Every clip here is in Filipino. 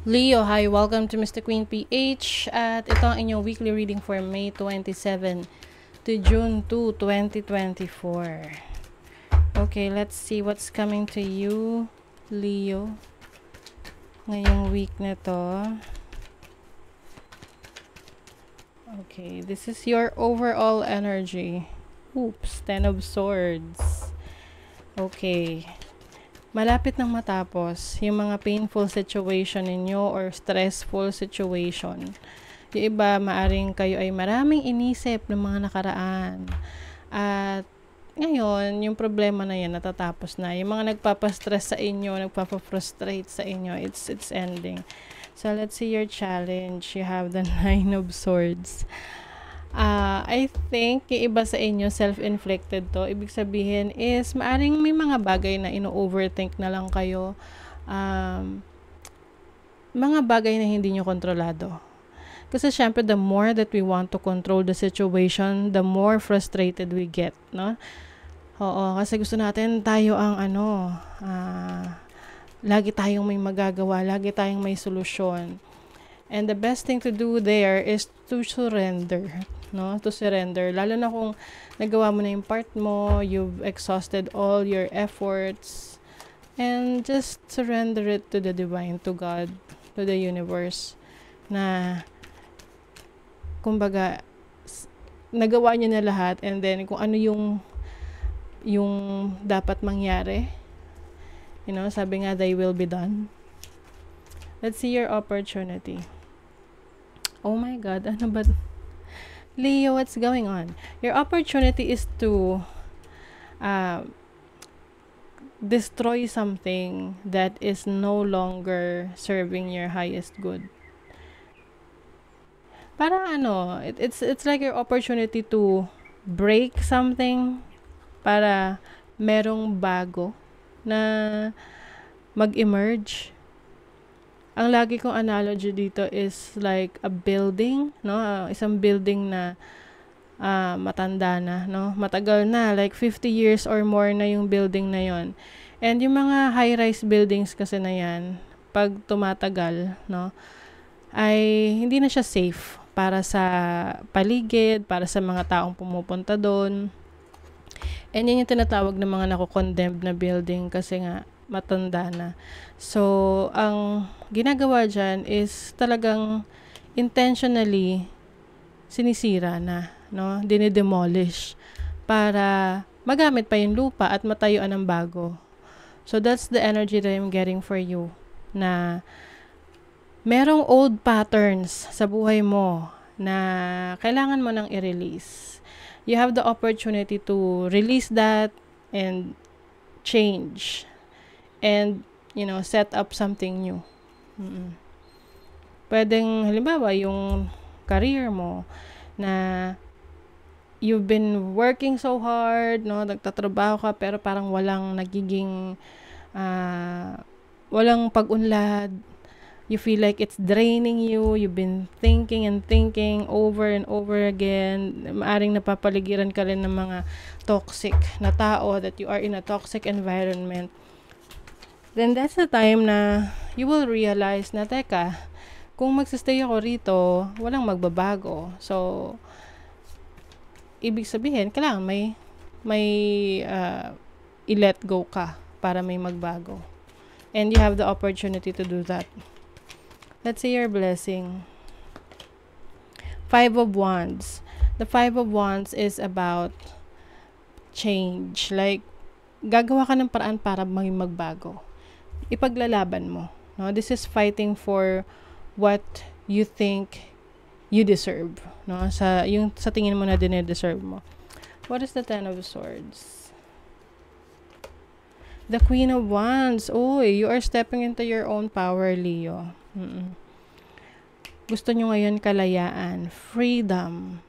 Leo, hi, welcome to Mr. Queen PH at ito ang inyong weekly reading for May 27 to June 2, 2024. Okay, let's see what's coming to you, Leo, ngayong week na to. Okay, this is your overall energy. Oops, 10 of Swords. Okay. Malapit nang matapos yung mga painful situation ninyo or stressful situation. Yung iba, maaring kayo ay maraming inisip ng mga nakaraan. At ngayon, yung problema na yan, natatapos na. Yung mga nagpapastress sa inyo, nagpapafrustrate sa inyo, it's ending. So, let's see your challenge. You have the 9 of Swords. I think yung iba sa inyo self-inflicted to. Ibig sabihin is maaring may mga bagay na ino-overthink na lang kayo. Mga bagay na hindi nyo kontrolado. Kasi syempre the more that we want to control the situation, the more frustrated we get, no? Oo, kasi gusto natin tayo ang lagi tayong may magagawa, lagi tayong may solusyon. And the best thing to do there is to surrender, no? To surrender. Lalo na kung nagawa mo na yung part mo, you've exhausted all your efforts, and just surrender it to the divine, to God, to the universe, na kumbaga nagawa niyo na lahat, and then kung ano yung dapat mangyari, sabi nga, they will be done. Let's see your opportunity. Oh my God, ano ba? Leo, what's going on? Your opportunity is to destroy something that is no longer serving your highest good. Parang it's like your opportunity to break something para merong bago na mag-emerge. Ang lagi kong analogy dito is like a building, no? Isang building na matanda na, no? Matagal na, like 50 years or more na yung building na yon. And yung mga high-rise buildings kasi na yan, pag tumatagal, no, ay hindi na siya safe para sa paligid, para sa mga taong pumupunta doon. And yun yung tinatawag ng mga nako-condemned na building kasi nga matanda na. So, ang ginagawa dyan is talagang intentionally sinisira na, no? Dinidemolish para magamit pa yung lupa at matayuan ng bago. So, that's the energy that I'm getting for you, na merong old patterns sa buhay mo na kailangan mo nang i-release. You have the opportunity to release that and change and set up something new. Pwedeng halimbawa yung career mo na you've been working so hard, no, nagtatrabaho ka pero parang walang nagiging walang pag-unlad. You feel like it's draining you. You've been thinking and thinking over and over again. Maaring napapaligiran ka rin ng mga toxic na tao, that you are in a toxic environment. Then that's the time na you will realize na, teka, kung magsistay ako rito, walang magbabago. So, ibig sabihin, kailangan may i-let go ka para may magbago. And you have the opportunity to do that. Let's see your blessing. 5 of Wands. The 5 of Wands is about change. Like, gagawa ka ng paraan para maging magbago. Ipaglalaban mo. No? This is fighting for what you think you deserve. No? Sa tingin mo na dine-deserve mo. What is the 10 of Swords? The Queen of Wands. You are stepping into your own power, Leo. Gusto nyo ngayon kalayaan, freedom.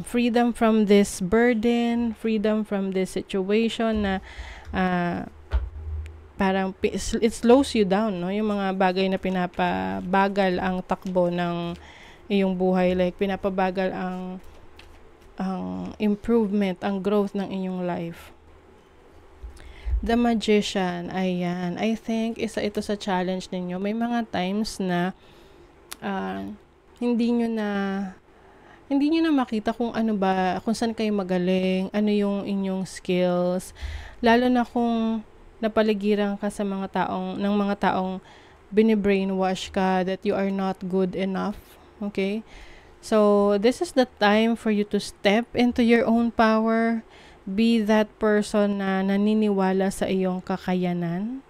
Freedom from this burden, freedom from this situation na parang it slows you down, no? Yung mga bagay na pinapabagal ang takbo ng iyong buhay, like pinapabagal ang improvement, ang growth ng inyong life. The Magician, ayan. I think isa ito sa challenge ninyo. May mga times na ah, hindi nyo na hindi nyo na makita kung ano ba, kung saan kayo magaling, ano yung inyong skills. Lalo na kung napaligiran ka ng mga taong bini-brainwash ka that you are not good enough. Okay? So, this is the time for you to step into your own power. Be that person na naniniwala sa iyong kakayanan.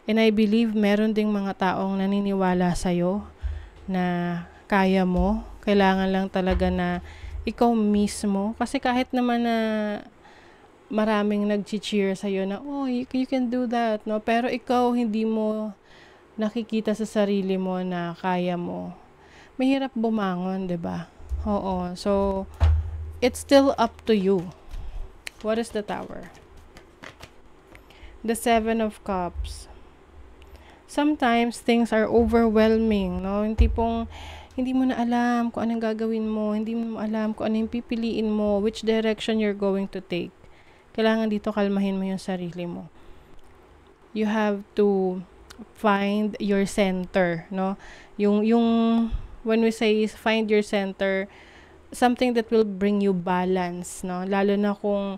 And I believe meron ding mga taong naniniwala sa'yo na kaya mo. Kailangan lang talaga na ikaw mismo. Kasi kahit naman na maraming nag-cheer sa'yo na, oh, you can do that, no? Pero ikaw, hindi mo nakikita sa sarili mo na kaya mo. Mahirap bumangon, 'di ba? Oo. So, it's still up to you. What is the Tower? The Seven of Cups. Sometimes things are overwhelming, no? Yung tipong hindi mo na alam kung anong gagawin mo, hindi mo alam kung anong pipiliin mo, which direction you're going to take. Kailangan dito kalmahin mo yung sarili mo. You have to find your center, no? Yung when we say find your center, something that will bring you balance, no? Lalo na kung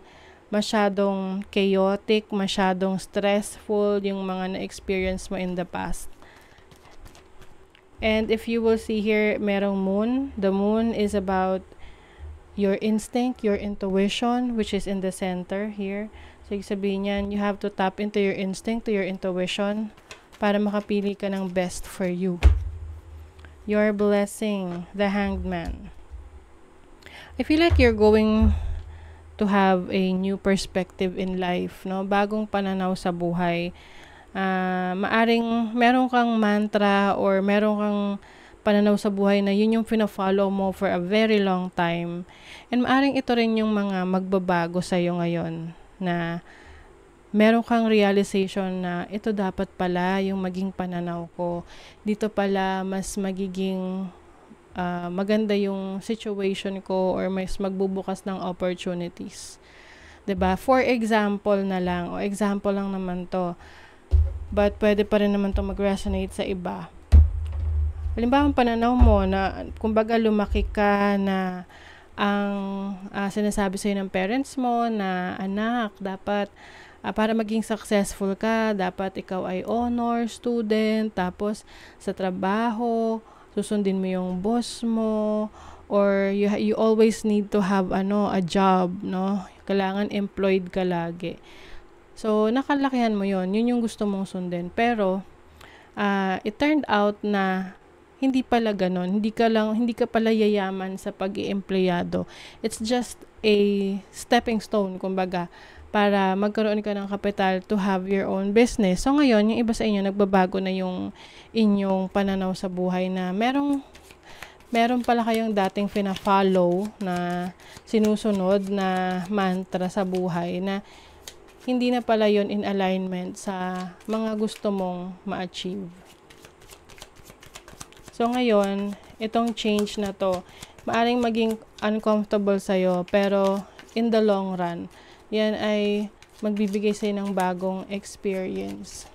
masyadong chaotic, masyadong stressful yung mga na-experience mo in the past. And if you will see here, merong moon. The moon is about your instinct, your intuition, which is in the center here. So, sabihin niyan, you have to tap into your instinct, to your intuition, para makapili ka ng best for you. Your blessing, the Hanged Man. I feel like you're going to have a new perspective in life, no? Bagong pananaw sa buhay. Maaring meron kang mantra or meron kang pananaw sa buhay na yun yung fina-follow mo for a very long time. And maaring ito rin yung mga magbabago sa'yo ngayon na meron kang realization na ito dapat pala yung maging pananaw ko. Dito pala mas magiging maganda yung situation ko or mas magbubukas ng opportunities. 'Di ba? For example na lang, o example lang naman to. But pwede pa rin naman to mag-resonate sa iba. Halimbawa, ang pananaw mo na kumbaga lumaki ka na ang sinasabi sa'yo ng parents mo na anak, dapat para maging successful ka, dapat ikaw ay honor student, tapos sa trabaho, susundin mo yung boss mo, or you always need to have a job, no? Kailangan employed ka lagi. So, nakalakihan mo yun yung gusto mong sundin. Pero, it turned out na hindi pala ganon. Hindi ka pala yayaman sa pag-iempleyado. It's just a stepping stone, kumbaga, para magkaroon ka ng kapital to have your own business. So ngayon, yung iba sa inyo, nagbabago na yung inyong pananaw sa buhay na meron pala kayong dating fina-follow na sinusunod na mantra sa buhay na hindi na pala yon in alignment sa mga gusto mong ma-achieve. So ngayon, itong change na to, maaring maging uncomfortable sa'yo, pero in the long run, yan ay magbibigay sa'yo ng bagong experience.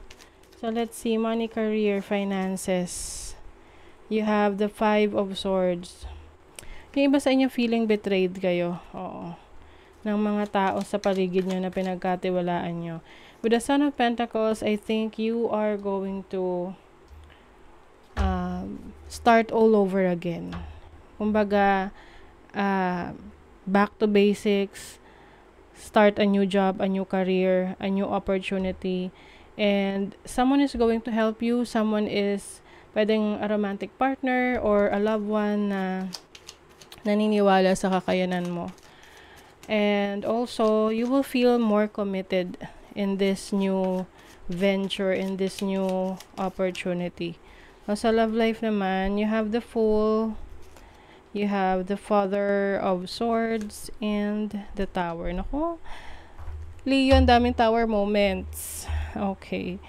So, let's see. Money, career, finances. You have the 5 of Swords. Yung iba sa inyo feeling betrayed kayo. Oo. Ng mga tao sa paligid nyo na pinagkatiwalaan nyo. With the Son of Pentacles, I think you are going to start all over again. Kumbaga, back to basics, start a new job, a new career, a new opportunity, and someone is going to help you. Someone is pwedeng a romantic partner or a loved one na naniniwala sa kakayanan mo. And also, you will feel more committed in this new venture, in this new opportunity. Sa love life naman, you have the Fool, you have the Father of Swords, and the Tower. Naku, Leo, ang daming Tower moments. Okay.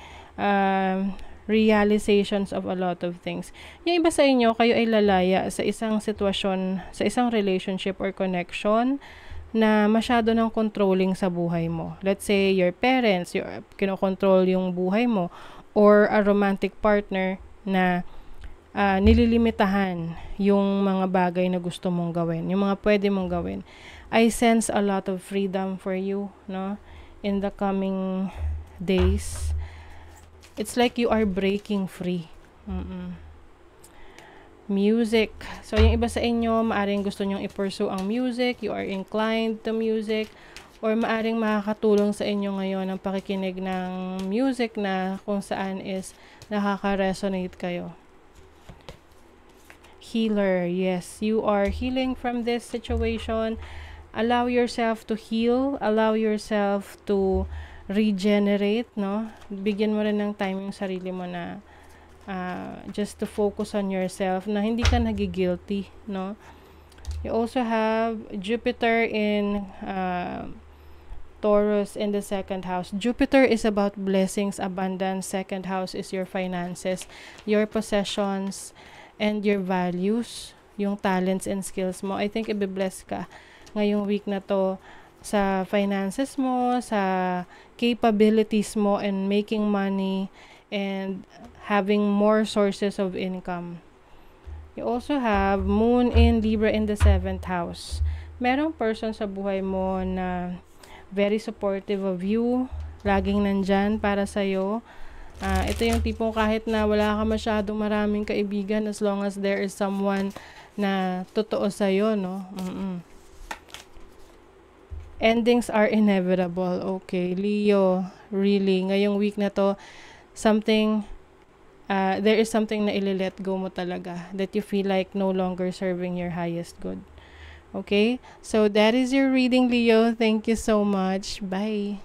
Realizations of a lot of things. Yung iba sa inyo, kayo ay lalaya sa isang sitwasyon, sa isang relationship or connection na masyado ng controlling sa buhay mo. Let's say, your parents, kinokontrol yung buhay mo, or a romantic partner na nililimitahan yung mga bagay na gusto mong gawin, yung mga pwede mong gawin. I sense a lot of freedom for you, no? In the coming days. It's like you are breaking free. Music. So, yung iba sa inyo, maaring gusto nyong i-pursue ang music, you are inclined to music, or maaring makakatulong sa inyo ngayon ang pakikinig ng music na kung saan is nakaka-resonate kayo. Healer. Yes, you are healing from this situation. Allow yourself to heal. Allow yourself to regenerate, no? Bigyan mo rin ng time yung sarili mo na just to focus on yourself, na hindi ka nagigilty, no? You also have Jupiter in Taurus in the second house. Jupiter is about blessings, abundance. Second house is your finances, your possessions, and your values, yung talents and skills mo. I think i-bless ka ngayong week na to sa finances mo, sa capabilities mo, and making money, and having more sources of income. You also have Moon in Libra in the 7th house. Merong person sa buhay mo na very supportive of you, laging nandyan para sa'yo. Ito yung tipong kahit na wala ka masyadong maraming kaibigan, as long as there is someone na totoo sa'yo, no? Endings are inevitable. Okay, Leo, really, ngayong week na to, there is something na ili-let go mo talaga, that you feel like no longer serving your highest good. Okay? So, that is your reading, Leo. Thank you so much. Bye.